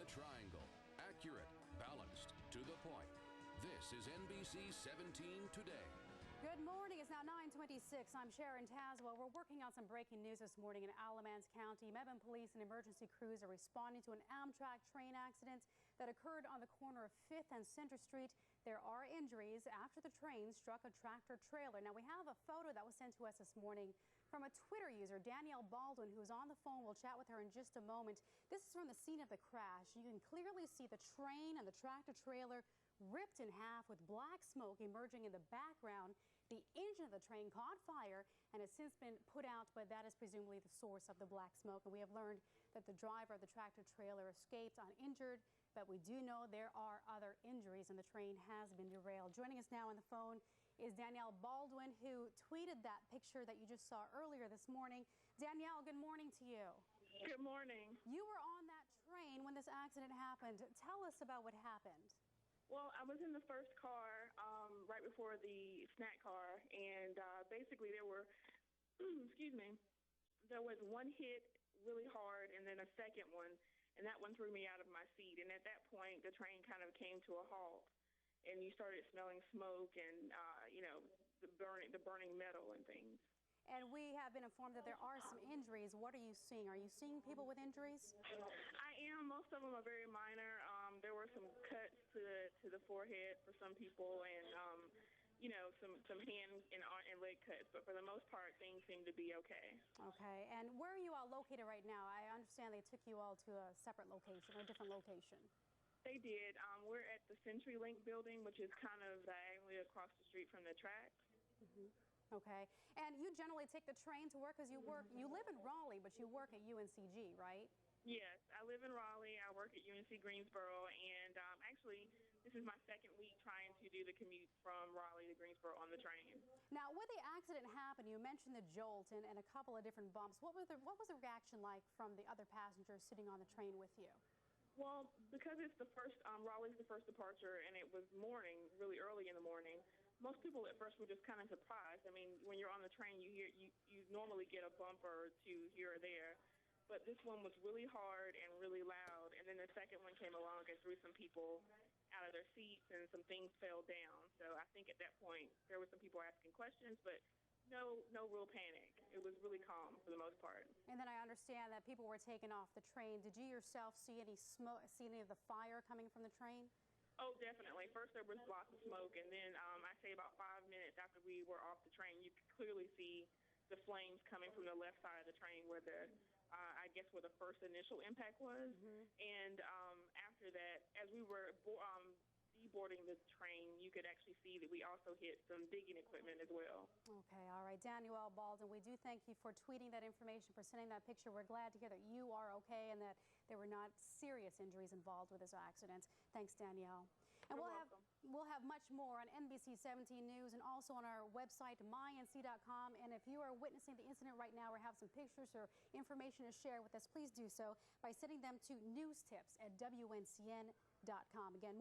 triangle. Accurate, balanced, to the point. This is NBC 17 Today. Good morning. It's now 9:26. I'm Sharon Tazwell. We're working on some breaking news this morning in Alamance County. Mebane police and emergency crews are responding to an Amtrak train accident that occurred on the corner of 5th and Center Street. There are injuries after the train struck a tractor trailer. Now, we have a photo that was sent to us this morning from a Twitter user, Danielle Baldwin, who is on the phone. We'll chat with her in just a moment. This is from the scene of the crash. You can clearly see the train and the tractor trailer ripped in half with black smoke emerging in the background. The engine of the train caught fire and has since been put out, but that is presumably the source of the black smoke. And we have learned that the driver of the tractor trailer escaped uninjured, but we do know there are other injuries and the train has been derailed. Joining us now on the phone is Danielle Baldwin, who tweeted that picture that you just saw earlier this morning. Danielle, good morning to you. Good morning. You were on that train when this accident happened. Tell us about what happened. Well, I was in the first car right before the snack car, and basically there were, there was one hit really hard and then a second one, and that one threw me out of my seat. And at that point, the train kind of came to a halt, and you started smelling smoke and, the burning metal and things. And we have been informed that there are some injuries. What are you seeing? Are you seeing people with injuries? I am. Most of them are very minor. There were some cuts to the forehead for some people, and some hand and leg cuts. But for the most part, things seem to be okay. Okay. And where are you all located right now? I understand they took you all to a separate location or a different location. They did. We're at the CenturyLink building, which is kind of diagonally across the street from the tracks. Mm-hmm. Okay. And you generally take the train to work because you live in Raleigh, but you work at UNCG, right? Yes, I live in Raleigh. I work at UNC Greensboro, and actually, this is my second week trying to do the commute from Raleigh to Greensboro on the train. Now, when the accident happened, you mentioned the jolt and a couple of different bumps. What was the reaction like from the other passengers sitting on the train with you? Well, because it's the first, Raleigh's the first departure, and it was morning, really early in the morning, most people at first were just kind of surprised. I mean, when you're on the train, you normally get a bumper or two here or there, but this one was really hard and really loud. And then the second one came along and threw some people out of their seats, and some things fell down. So I think at that point there were some people asking questions, but no real panic. It was really calm for the most part. And then I understand that people were taken off the train. Did you yourself see any smoke, see any of the fire coming from the train? Oh, definitely. First there was lots of smoke, and then I say about 5 minutes after we were off the train, you could clearly see the flames coming from the left side of the train where the, I guess where the first initial impact was. Mm-hmm. And after that, as we were deboarding the train, you could actually see that we also hit some digging equipment as well. Okay, all right. Danielle Baldwin, we do thank you for tweeting that information, for sending that picture. We're glad to hear that you are okay and that there were not serious injuries involved with this accident. Thanks, Danielle. And we'll have much more on NBC 17 News and also on our website, mync.com. And if you are witnessing the incident right now or have some pictures or information to share with us, please do so by sending them to newstips@wncn.com. Again,